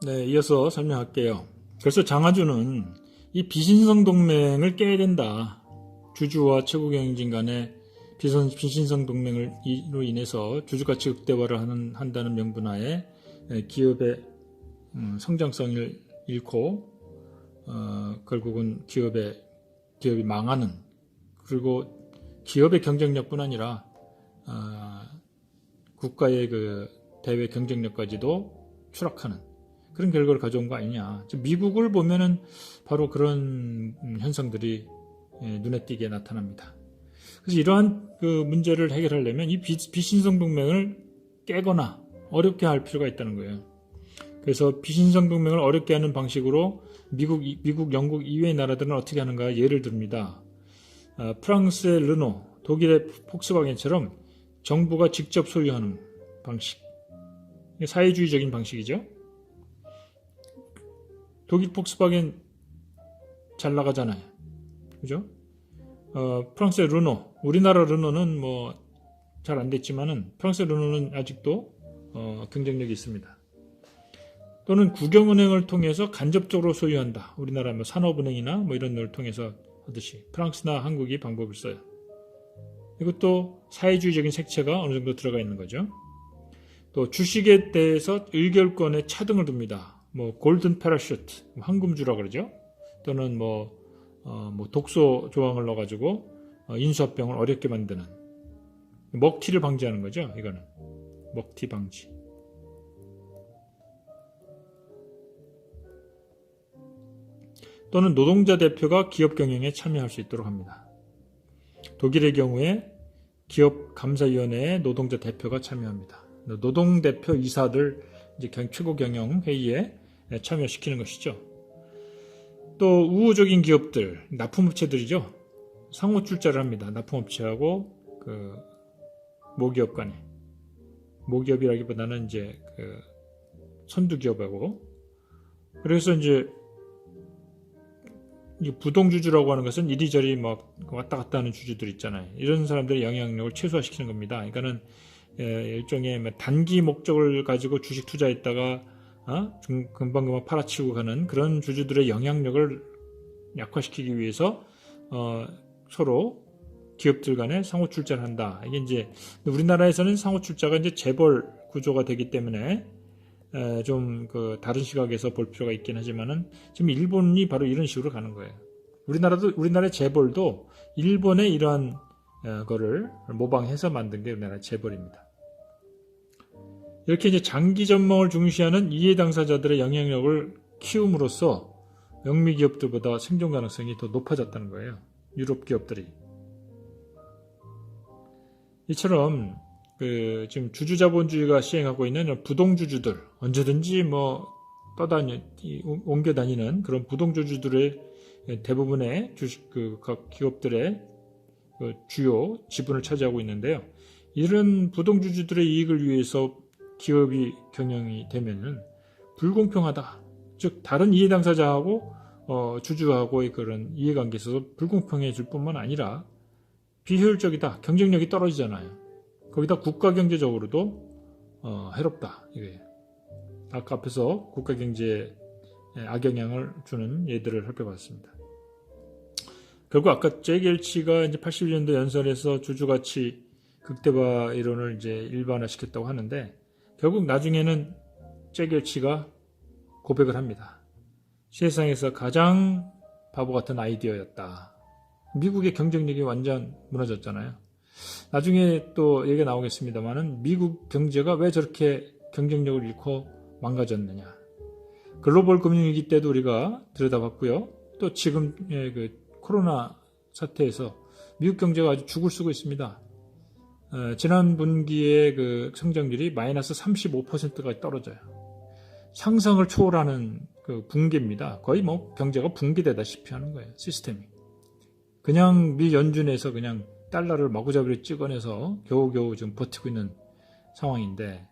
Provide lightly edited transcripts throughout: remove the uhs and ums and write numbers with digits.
네, 이어서 설명할게요. 그래서 장하준은 이 비신성 동맹을 깨야 된다. 주주와 최고 경영진 간의 비신성 동맹으로 인해서 주주가치 극대화를 한다는 명분하에 기업의 성장성을 잃고 결국은 기업이 망하는, 그리고 기업의 경쟁력뿐 아니라 국가의 그 대외 경쟁력까지도 추락하는 그런 결과를 가져온 거 아니냐. 미국을 보면은 바로 그런 현상들이 눈에 띄게 나타납니다. 그래서 이러한 그 문제를 해결하려면 이 비신성 동맹을 깨거나 어렵게 할 필요가 있다는 거예요. 그래서 비신성 동맹을 어렵게 하는 방식으로 미국, 영국 이외의 나라들은 어떻게 하는가 예를 듭니다. 프랑스의 르노, 독일의 폭스바겐처럼 정부가 직접 소유하는 방식. 사회주의적인 방식이죠. 독일 폭스바겐 잘 나가잖아요. 그죠? 프랑스의 르노, 우리나라 르노는 뭐 잘 안 됐지만은 프랑스 르노는 아직도 경쟁력이 있습니다. 또는 국영은행을 통해서 간접적으로 소유한다. 우리나라 뭐 산업은행이나 뭐 이런 걸 통해서 하듯이 프랑스나 한국이 방법을 써요. 이것도 사회주의적인 색채가 어느 정도 들어가 있는 거죠. 또 주식에 대해서 의결권에 차등을 둡니다. 뭐 골든 패러슈트, 황금주라 그러죠. 또는 뭐 독소 조항을 넣어가지고 인수합병을 어렵게 만드는 먹튀를 방지하는 거죠. 이거는 먹튀 방지. 또는 노동자 대표가 기업 경영에 참여할 수 있도록 합니다. 독일의 경우에 기업 감사위원회에 노동자 대표가 참여합니다. 노동대표 이사들 이제 최고 경영 회의에 참여시키는 것이죠. 또 우호적인 기업들, 납품업체들이죠. 상호 출자를 합니다. 납품업체하고 그 모기업 간에. 모기업이라기보다는 이제 그 선두기업하고. 그래서 이제 부동주주라고 하는 것은 이리저리 막 왔다 갔다 하는 주주들 있잖아요. 이런 사람들의 영향력을 최소화시키는 겁니다. 그러니까는 일종의 단기 목적을 가지고 주식 투자했다가 금방금방 팔아치우고 가는 그런 주주들의 영향력을 약화시키기 위해서 서로 기업들 간에 상호 출자를 한다. 이게 이제 우리나라에서는 상호 출자가 이제 재벌 구조가 되기 때문에 좀 그 다른 시각에서 볼 필요가 있긴 하지만은 지금 일본이 바로 이런 식으로 가는 거예요. 우리나라의 재벌도 일본의 이러한 거를 모방해서 만든 게 우리나라 재벌입니다. 이렇게 이제 장기 전망을 중시하는 이해 당사자들의 영향력을 키움으로써 영미 기업들보다 생존 가능성이 더 높아졌다는 거예요. 유럽 기업들이. 이처럼 지금 주주자본주의가 시행하고 있는 부동주주들, 언제든지 뭐 옮겨 다니는 그런 부동주주들의 대부분의 각 기업들의 주요 지분을 차지하고 있는데요. 이런 부동주주들의 이익을 위해서 기업이 경영이 되면은 불공평하다. 즉 다른 이해 당사자하고 주주하고의 그런 이해관계에 있어서 불공평해질 뿐만 아니라 비효율적이다. 경쟁력이 떨어지잖아요. 거기다 국가경제적으로도 해롭다. 이거예요. 아까 앞에서 국가경제에 악영향을 주는 예들을 살펴봤습니다. 결국 아까 잭 웰치가 이제 80년대 연설에서 주주가치 극대화 이론을 이제 일반화시켰다고 하는데 결국 나중에는 잭 웰치가 고백을 합니다. 세상에서 가장 바보 같은 아이디어였다. 미국의 경쟁력이 완전 무너졌잖아요. 나중에 또 얘기가 나오겠습니다만은 미국 경제가 왜 저렇게 경쟁력을 잃고 망가졌느냐. 글로벌 금융위기 때도 우리가 들여다봤고요. 또 지금 그 코로나 사태에서 미국 경제가 아주 죽을 쓰고 있습니다. 지난 분기의 그 성장률이 마이너스 35%까지 떨어져요. 상상을 초월하는 그 붕괴입니다. 거의 뭐 경제가 붕괴되다시피 하는 거예요. 시스템이. 그냥 미 연준에서 그냥 달러를 마구잡이로 찍어내서 겨우겨우 지금 버티고 있는 상황인데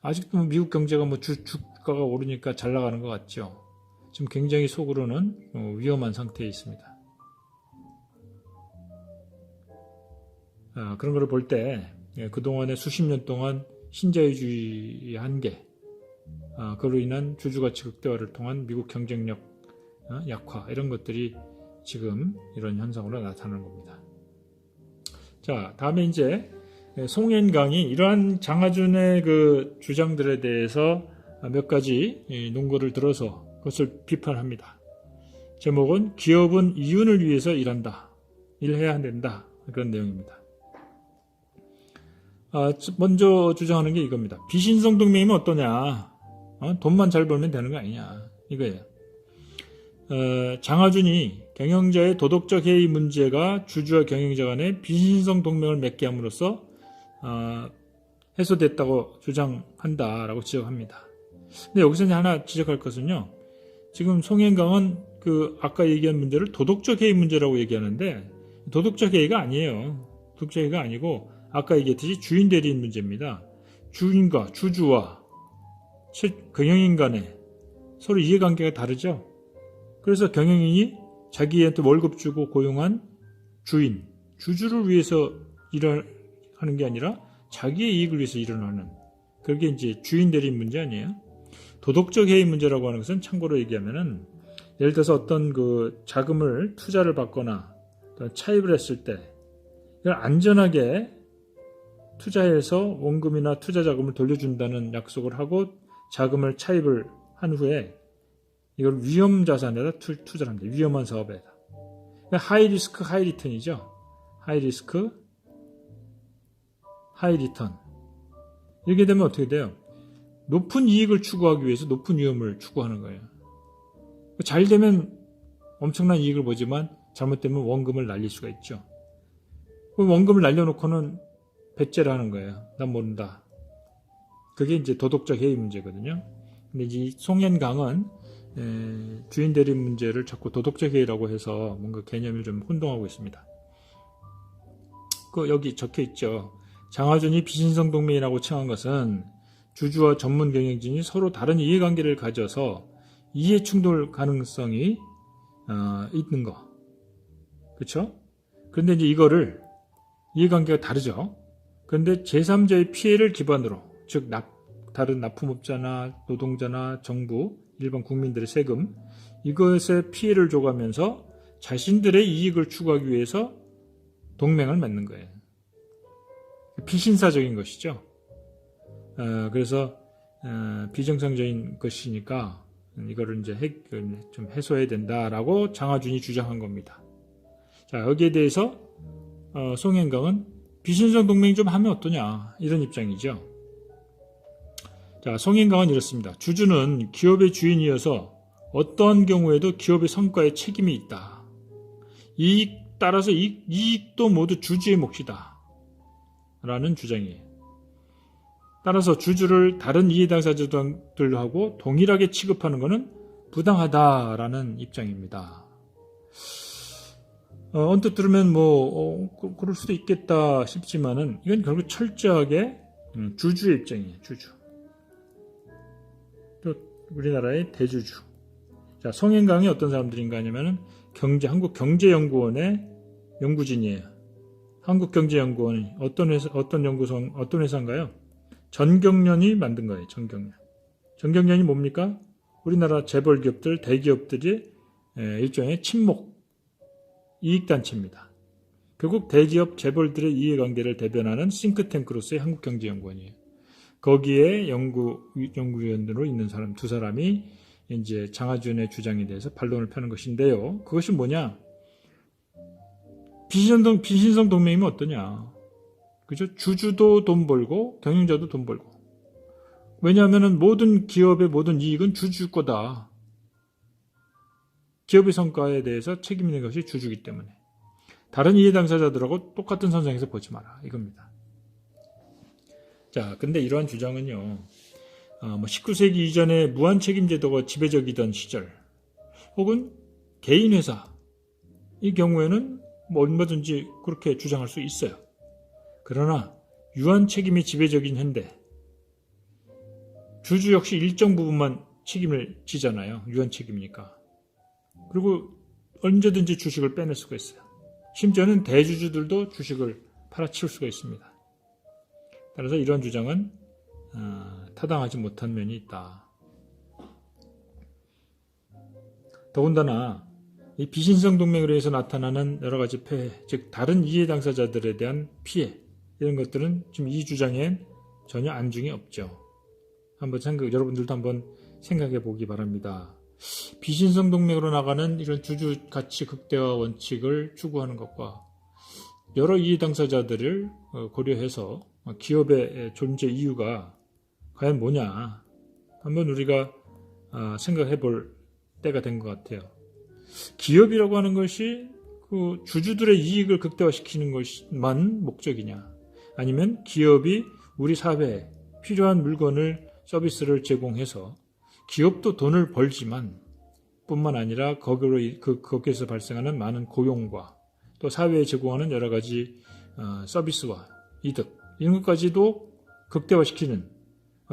아직도 미국 경제가 뭐 주가가 오르니까 잘 나가는 것 같죠. 지금 굉장히 속으로는 위험한 상태에 있습니다. 그런 걸 볼 때 그동안에 수십 년 동안 신자유주의 한계 그로 인한 주주가치 극대화를 통한 미국 경쟁력 약화 이런 것들이 지금 이런 현상으로 나타나는 겁니다. 자, 다음에 이제 송앤강이 이러한 장하준의 그 주장들에 대해서 몇 가지 논거를 들어서 그것을 비판합니다. 제목은 기업은 이윤을 위해서 일한다. 일해야 된다. 그런 내용입니다. 먼저 주장하는 게 이겁니다. 비신성 동맹이면 어떠냐? 돈만 잘 벌면 되는 거 아니냐? 이거예요. 장하준이 경영자의 도덕적 해이 문제가 주주와 경영자 간의 비신성 동맹을 맺게 함으로써 해소됐다고 주장한다라고 지적합니다. 근데 여기서 하나 지적할 것은요. 지금 송앤강은 아까 얘기한 문제를 도덕적 해이 문제라고 얘기하는데 도덕적 해이가 아니에요. 도덕적 해이가 아니고 아까 얘기했듯이 주인 대리인 문제입니다. 주인과 주주와 경영인 간에 서로 이해관계가 다르죠. 그래서 경영인이 자기한테 월급 주고 고용한 주인, 주주를 위해서 일을 하는 게 아니라 자기의 이익을 위해서 일을 하는, 그게 이제 주인 대리인 문제 아니에요. 도덕적 해이 문제라고 하는 것은 참고로 얘기하면은 예를 들어서 어떤 자금을 투자를 받거나 차입을 했을 때 이걸 안전하게 투자해서 원금이나 투자 자금을 돌려준다는 약속을 하고 자금을 차입을 한 후에 이걸 위험 자산에다 투자를 합니다. 위험한 사업에다. 하이 리스크, 하이 리턴이죠. 하이 리스크, 하이 리턴. 이렇게 되면 어떻게 돼요? 높은 이익을 추구하기 위해서 높은 위험을 추구하는 거예요. 잘 되면 엄청난 이익을 보지만 잘못되면 원금을 날릴 수가 있죠. 원금을 날려놓고는 배째를 하는 거예요. 난 모른다. 그게 이제 도덕적 해이 문제거든요. 근데 이제 송앤강은 주인 대리인 문제를 자꾸 도덕적 해이라고 해서 뭔가 개념을 좀 혼동하고 있습니다. 여기 적혀 있죠. 장하준이 비신성 동맹이라고 칭한 것은 주주와 전문 경영진이 서로 다른 이해관계를 가져서 이해 충돌 가능성이 있는 거. 그렇죠? 그런데 이제 이거를 이해관계가 다르죠. 그런데 제3자의 피해를 기반으로, 즉 다른 납품업자나 노동자나 정부, 일반 국민들의 세금, 이것에 피해를 줘가면서 자신들의 이익을 추구하기 위해서 동맹을 맺는 거예요. 비신사적인 것이죠. 그래서 비정상적인 것이니까 이거를 이제 좀 해소해야 된다라고 장하준이 주장한 겁니다. 자, 여기에 대해서 송앤강은 비신성 동맹 좀 하면 어떠냐 이런 입장이죠. 자, 송앤강은 이렇습니다. 주주는 기업의 주인이어서 어떠한 경우에도 기업의 성과에 책임이 있다. 따라서 이익도 모두 주주의 몫이다. 라는 주장이에요. 따라서 주주를 다른 이해당사자들하고 동일하게 취급하는 것은 부당하다라는 입장입니다. 언뜻 들으면 그럴 수도 있겠다 싶지만은 이건 결국 철저하게 주주의 입장이에요. 주주. 또 우리나라의 대주주. 자, 송앤강이 어떤 사람들인가 하냐면은 한국경제연구원의 연구진이에요. 한국경제연구원이 어떤 회사인가요? 전경련이 만든 거예요. 전경련이 뭡니까? 우리나라 재벌 기업들, 대기업들이 일종의 친목 이익단체입니다. 결국 대기업 재벌들의 이해관계를 대변하는 싱크탱크로서의 한국경제연구원이에요. 거기에 연구위원으로 있는 사람 두 사람이 이제 장하준의 주장에 대해서 반론을 펴는 것인데요. 그것이 뭐냐? 비신성 동맹이면 어떠냐? 그죠? 주주도 돈 벌고 경영자도 돈 벌고. 왜냐하면 모든 기업의 모든 이익은 주주 거다. 기업의 성과에 대해서 책임 있는 것이 주주이기 때문에. 다른 이해 당사자들하고 똑같은 선상에서 보지 마라. 이겁니다. 자, 근데 이러한 주장은요. 19세기 이전에 무한 책임 제도가 지배적이던 시절 혹은 개인 회사 이 경우에는 얼마든지 그렇게 주장할 수 있어요. 그러나 유한 책임이 지배적인 현대 주주 역시 일정 부분만 책임을 지잖아요. 유한 책임이니까. 그리고 언제든지 주식을 빼낼 수가 있어요. 심지어는 대주주들도 주식을 팔아치울 수가 있습니다. 따라서 이러한 주장은 타당하지 못한 면이 있다. 더군다나 이 비신성 동맹으로 해서 나타나는 여러 가지 폐해, 즉 다른 이해 당사자들에 대한 피해, 이런 것들은 지금 이 주장엔 전혀 안중이 없죠. 여러분들도 한번 생각해 보기 바랍니다. 비신성 동맹으로 나가는 이런 주주 가치 극대화 원칙을 추구하는 것과 여러 이해 당사자들을 고려해서 기업의 존재 이유가 과연 뭐냐, 한번 우리가 생각해 볼 때가 된 것 같아요. 기업이라고 하는 것이 그 주주들의 이익을 극대화시키는 것만 목적이냐, 아니면 기업이 우리 사회에 필요한 물건을, 서비스를 제공해서 기업도 돈을 벌지만 뿐만 아니라 거기에서 발생하는 많은 고용과 또 사회에 제공하는 여러 가지 서비스와 이득, 이런 것까지도 극대화시키는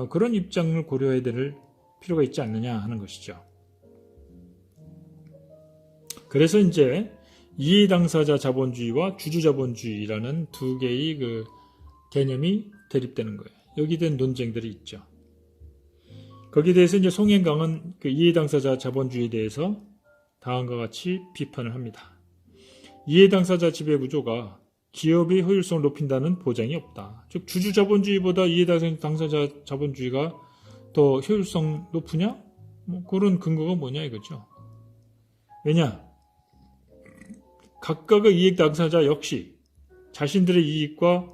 그런 입장을 고려해야 될 필요가 있지 않느냐 하는 것이죠. 그래서 이제 이해 당사자 자본주의와 주주 자본주의라는 두 개의 그 개념이 대립되는 거예요. 여기에 대한 논쟁들이 있죠. 거기에 대해서 이제 송행강은 그 이해 당사자 자본주의에 대해서 다음과 같이 비판을 합니다. 이해 당사자 지배 구조가 기업의 효율성을 높인다는 보장이 없다. 즉 주주 자본주의보다 이해 당사자 자본주의가 더 효율성 높으냐? 뭐 그런 근거가 뭐냐 이거죠. 왜냐? 각각의 이익 당사자 역시 자신들의 이익과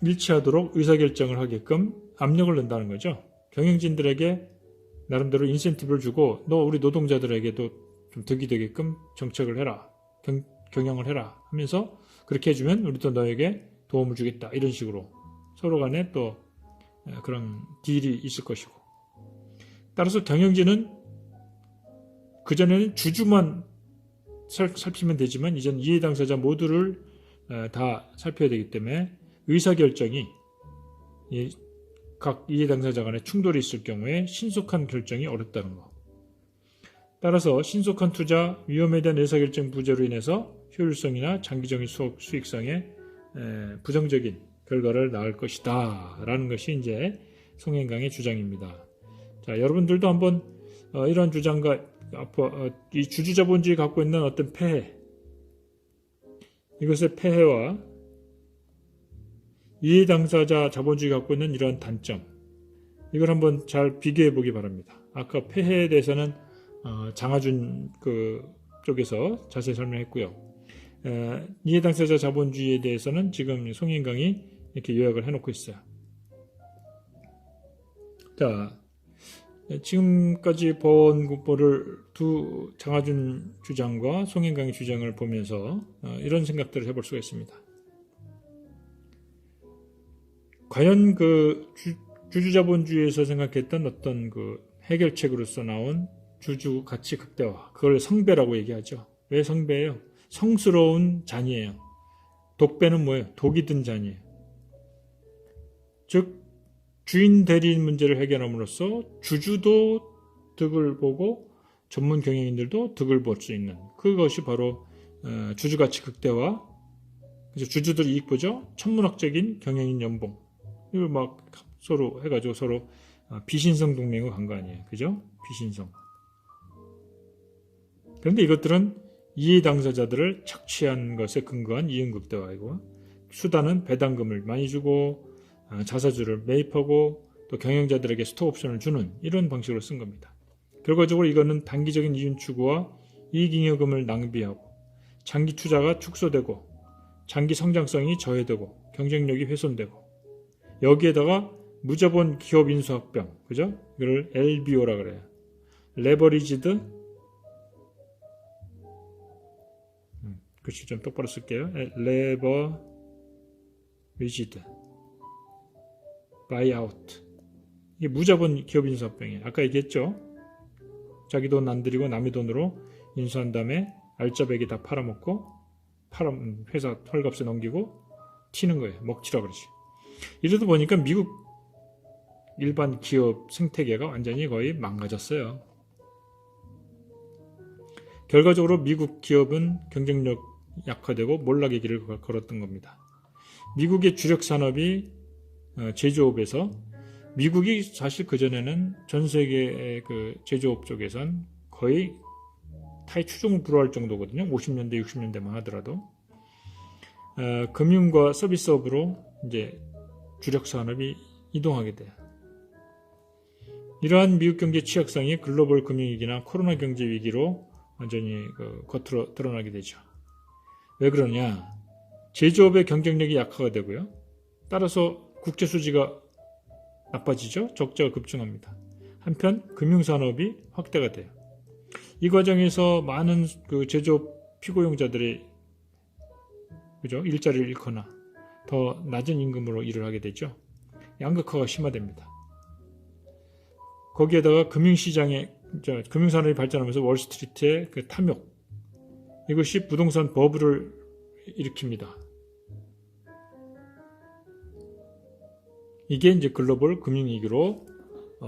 일치하도록 의사결정을 하게끔 압력을 넣는다는 거죠. 경영진들에게 나름대로 인센티브를 주고 너 우리 노동자들에게도 좀 득이 되게끔 정책을 해라. 경영을 해라 하면서 그렇게 해주면 우리도 너에게 도움을 주겠다. 이런 식으로 서로 간에 또 그런 딜이 있을 것이고, 따라서 경영진은 그전에는 주주만 살피면 되지만 이제는 이해 당사자 모두를 다 살펴야 되기 때문에 의사결정이 각 이해 당사자 간에 충돌이 있을 경우에 신속한 결정이 어렵다는 것. 따라서 신속한 투자, 위험에 대한 의사결정 부재로 인해서 효율성이나 장기적인 수익성에 부정적인 결과를 낳을 것이다 라는 것이 이제 송행강의 주장입니다. 자, 여러분들도 한번 이러한 주장과 이 주주자본주의 갖고 있는 어떤 폐해, 이것의 폐해와 이해 당사자 자본주의가 갖고 있는 이러한 단점, 이걸 한번 잘 비교해 보기 바랍니다. 아까 폐해에 대해서는 장하준 쪽에서 자세히 설명했고요. 이해 당사자 자본주의에 대해서는 지금 송행강이 이렇게 요약을 해놓고 있어요. 자, 지금까지 본 국보를 두 장하준 주장과 송행강의 주장을 보면서 이런 생각들을 해볼 수가 있습니다. 과연 그 주주자본주의에서 생각했던 어떤 그 해결책으로서 나온 주주 가치 극대화, 그걸 성배라고 얘기하죠. 왜 성배예요? 성스러운 잔이에요. 독배는 뭐예요? 독이 든 잔이에요. 즉 주인 대리인 문제를 해결함으로써 주주도 득을 보고 전문 경영인들도 득을 볼 수 있는, 그것이 바로 주주가치 극대화, 그래서 주주들 이익 보죠. 천문학적인 경영인 연봉, 이걸 막 서로 해가지고 서로 비신성 동맹으로 간 거 아니에요. 그죠? 비신성. 그런데 이것들은 이해 당사자들을 착취한 것에 근거한 이윤 극대화이고, 수단은 배당금을 많이 주고 자사주를 매입하고 또 경영자들에게 스톡옵션을 주는 이런 방식으로 쓴 겁니다. 결과적으로 이거는 단기적인 이윤 추구와 이익잉여금을 낭비하고 장기 투자가 축소되고 장기 성장성이 저해되고 경쟁력이 훼손되고, 여기에다가 무자본 기업 인수합병, 그죠? 이걸 LBO라 그래요. 레버리지드, 글씨 좀 똑바로 쓸게요. 레버리지드 바이아웃. 이게 무자본 기업 인수합병이에요. 아까 얘기했죠. 자기 돈 안 들이고 남의 돈으로 인수한 다음에 알짜배기 다 팔아먹고 회사 헐값에 넘기고 튀는 거예요. 먹튀라 그러지. 이러다 보니까 미국 일반 기업 생태계가 완전히 거의 망가졌어요. 결과적으로 미국 기업은 경쟁력 약화되고 몰락의 길을 걸었던 겁니다. 미국의 주력 산업이 제조업에서, 미국이 사실 그전에는 전 세계의 그 제조업 쪽에선 거의 타이 추종을 불허할 정도거든요. 50년대, 60년대만 하더라도. 금융과 서비스업으로 이제 주력 산업이 이동하게 돼요. 이러한 미국 경제 취약상이 글로벌 금융위기나 코로나 경제 위기로 완전히 겉으로 드러나게 되죠. 왜 그러냐? 제조업의 경쟁력이 약화가 되고요. 따라서 국제 수지가 나빠지죠. 적자가 급증합니다. 한편 금융산업이 확대가 돼요. 이 과정에서 많은 그 제조업 피고용자들이 그죠? 일자리를 잃거나 더 낮은 임금으로 일을 하게 되죠. 양극화가 심화됩니다. 거기에다가 금융산업이 발전하면서 월스트리트의 그 탐욕, 이것이 부동산 버블을 일으킵니다. 이게 이제 글로벌 금융위기로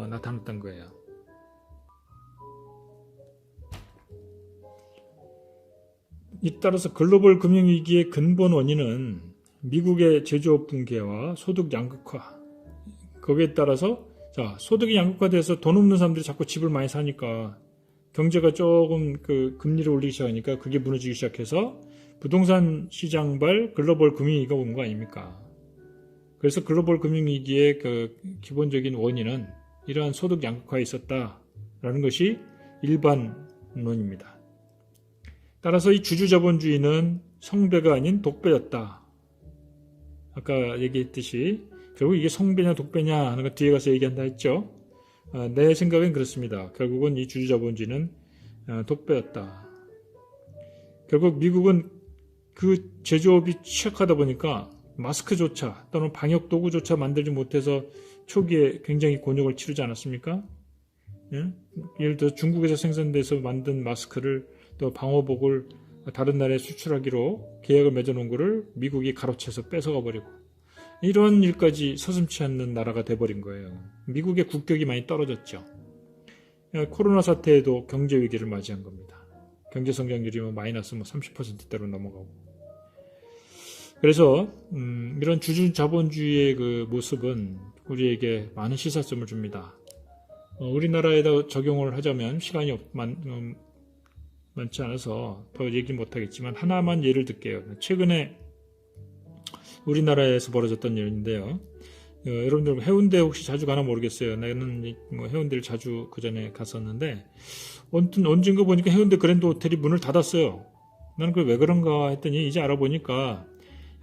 나타났던 거예요. 따라서 글로벌 금융위기의 근본 원인은 미국의 제조업 붕괴와 소득 양극화, 거기에 따라서 소득이 양극화돼서 돈 없는 사람들이 자꾸 집을 많이 사니까 경제가 조금 그 금리를 올리기 시작하니까 그게 무너지기 시작해서 부동산 시장발 글로벌 금융위기가 온 거 아닙니까? 그래서 글로벌 금융위기의 그 기본적인 원인은 이러한 소득 양극화에 있었다라는 것이 일반론입니다. 따라서 이 주주자본주의는 성배가 아닌 독배였다. 아까 얘기했듯이 결국 이게 성배냐 독배냐 하는 거 뒤에 가서 얘기한다 했죠. 내 생각은 그렇습니다. 결국은 이 주주자본주의는 독배였다. 결국 미국은 그 제조업이 취약하다 보니까 마스크조차 또는 방역도구조차 만들지 못해서 초기에 굉장히 곤욕을 치르지 않았습니까? 예? 예를 들어 중국에서 생산돼서 만든 마스크를 또 방호복을 다른 나라에 수출하기로 계약을 맺어놓은 것을 미국이 가로채서 뺏어가 버리고 이런 일까지 서슴지 않는 나라가 돼버린 거예요. 미국의 국격이 많이 떨어졌죠. 코로나 사태에도 경제 위기를 맞이한 겁니다. 경제 성장률이 마이너스 30%대로 넘어가고. 그래서 이런 주주 자본주의의 그 모습은 우리에게 많은 시사점을 줍니다. 우리나라에다 적용을 하자면 시간이 많지 않아서 더 얘기 못하겠지만 하나만 예를 들게요. 최근에 우리나라에서 벌어졌던 일인데요. 여러분들 해운대 혹시 자주 가나 모르겠어요. 나는 해운대를 자주 그 전에 갔었는데 언젠가 보니까 해운대 그랜드 호텔이 문을 닫았어요. 나는 그게 왜 그런가 했더니 이제 알아보니까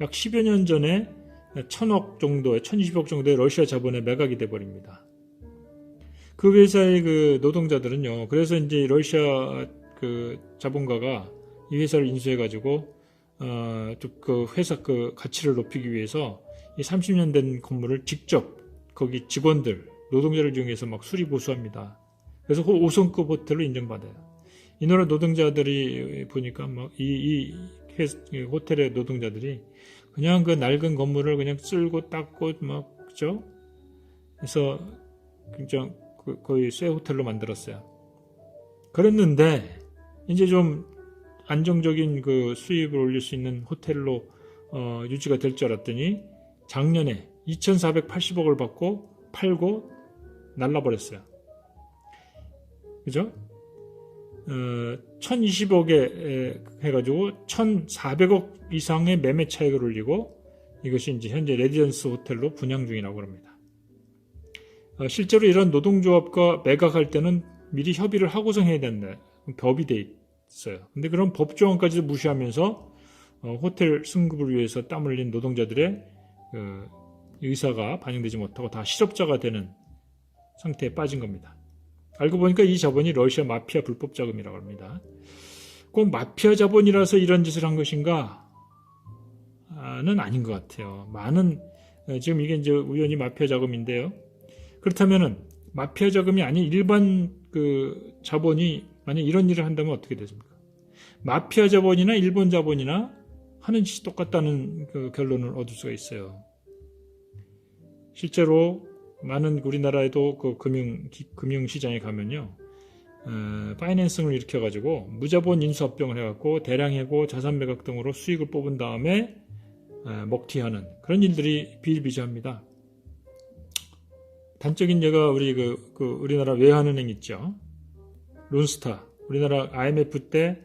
약 10여 년 전에 1000억 정도의 1020억 정도의 러시아 자본에 매각이 돼버립니다. 그 회사의 그 노동자들은요. 그래서 이제 러시아 그 자본가가 이 회사를 인수해가지고 그 회사 그 가치를 높이기 위해서 이 30년 된 건물을 직접 거기 직원들, 노동자를 이용해서 막 수리 보수합니다. 그래서 5성급 호텔로 인정받아요. 이 나라 노동자들이 보니까 막 이 호텔의 노동자들이 그냥 그 낡은 건물을 그냥 쓸고 닦고 막 그죠? 그래서 굉장히 거의 새 호텔로 만들었어요. 그랬는데 이제 좀 안정적인 그 수입을 올릴 수 있는 호텔로 유지가 될 줄 알았더니 작년에 2,480억을 받고 팔고 날라버렸어요. 그죠? 1,020억에 해가지고 1,400억 이상의 매매 차익을 올리고 이것이 이제 현재 레지던스 호텔로 분양 중이라고 합니다. 실제로 이런 노동조합과 매각할 때는 미리 협의를 하고서 해야 된다. 법이 돼 있어요. 근데 그런 법조항까지도 무시하면서 호텔 승급을 위해서 땀 흘린 노동자들의 의사가 반영되지 못하고 다 실업자가 되는 상태에 빠진 겁니다. 알고 보니까 이 자본이 러시아 마피아 불법 자금이라고 합니다. 꼭 마피아 자본이라서 이런 짓을 한 것인가? 는 아닌 것 같아요. 많은 지금 이게 이제 우연히 마피아 자금인데요. 그렇다면은 마피아 자금이 아닌 일반 그 자본이 만약 이런 일을 한다면 어떻게 되십니까? 마피아 자본이나 일본 자본이나 하는 짓이 똑같다는 그 결론을 얻을 수가 있어요. 실제로 많은 우리나라에도 그 금융시장에 가면요, 파이낸싱을 일으켜가지고 무자본 인수합병을 해갖고 대량해고 자산 매각 등으로 수익을 뽑은 다음에 먹튀하는 그런 일들이 비일비재합니다. 단적인 예가 우리나라 외환은행 있죠. 론스타 우리나라 IMF 때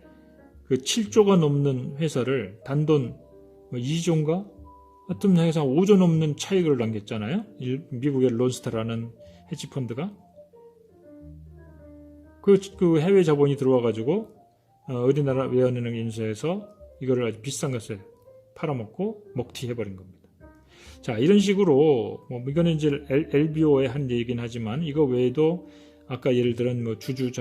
그 7조가 넘는 회사를 단돈 2조인가? 하여튼 해서 5조 넘는 차익을 남겼잖아요. 미국의 론스타라는 헤지펀드가. 그 해외 자본이 들어와가지고 우리나라 외환은행 인수해서 이거를 아주 비싼 것에 팔아먹고 먹튀해버린 겁니다. 자, 이런 식으로 이거는 이제 LBO의 한 얘기긴 하지만 이거 외에도 아까 예를 들은 주주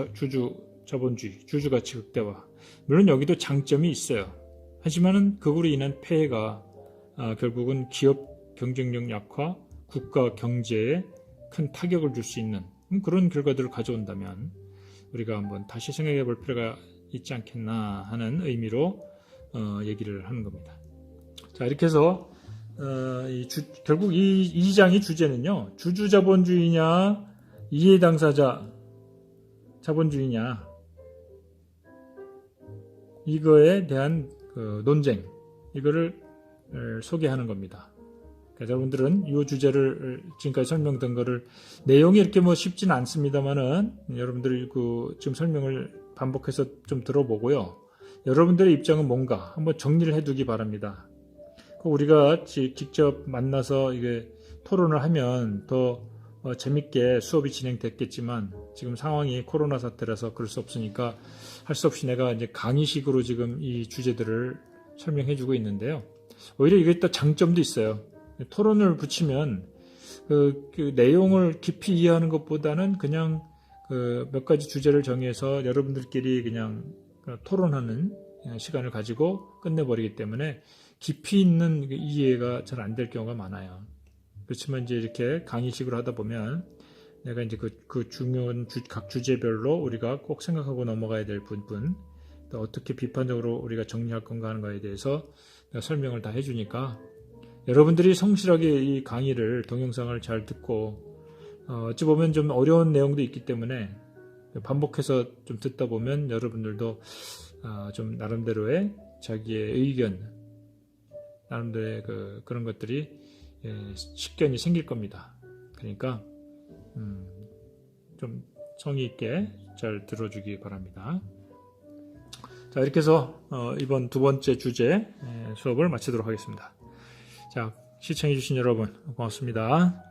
자본주의, 주주 가치 극대화, 물론 여기도 장점이 있어요. 하지만은 그거로 인한 폐해가 결국은 기업 경쟁력 약화, 국가 경제에 큰 타격을 줄 수 있는 그런 결과들을 가져온다면 우리가 한번 다시 생각해 볼 필요가 있지 않겠나 하는 의미로 얘기를 하는 겁니다. 자, 이렇게 해서 결국 이 장의 주제는요, 주주 자본주의냐 이해 당사자 자본주의냐 이거에 대한 논쟁, 이거를 소개하는 겁니다. 그러니까 여러분들은 이 주제를 지금까지 설명된 거를 내용이 이렇게 쉽지는 않습니다만은 여러분들이 지금 설명을 반복해서 좀 들어보고요. 여러분들의 입장은 뭔가 한번 정리를 해두기 바랍니다. 우리가 직접 만나서 이게 토론을 하면 더 재밌게 수업이 진행됐겠지만 지금 상황이 코로나 사태라서 그럴 수 없으니까 할 수 없이 내가 이제 강의식으로 지금 이 주제들을 설명해주고 있는데요. 오히려 이게 또 장점도 있어요. 토론을 붙이면 그 내용을 깊이 이해하는 것보다는 그냥 몇 가지 주제를 정해서 여러분들끼리 그냥 토론하는 시간을 가지고 끝내버리기 때문에 깊이 있는 이해가 잘 안 될 경우가 많아요. 그렇지만 이제 이렇게 강의식으로 하다 보면 내가 이제 그 중요한 각 주제별로 우리가 꼭 생각하고 넘어가야 될 부분, 또 어떻게 비판적으로 우리가 정리할 건가 하는 거에 대해서 내가 설명을 다 해주니까 여러분들이 성실하게 이 강의를 동영상을 잘 듣고 어찌 보면 좀 어려운 내용도 있기 때문에 반복해서 좀 듣다 보면 여러분들도 좀 나름대로의 자기의 의견, 나름대로의 그런 것들이 식견이 생길 겁니다. 그러니까 좀 성의 있게 잘 들어주기 바랍니다. 자, 이렇게 해서 이번 두 번째 주제 수업을 마치도록 하겠습니다. 자, 시청해주신 여러분 고맙습니다.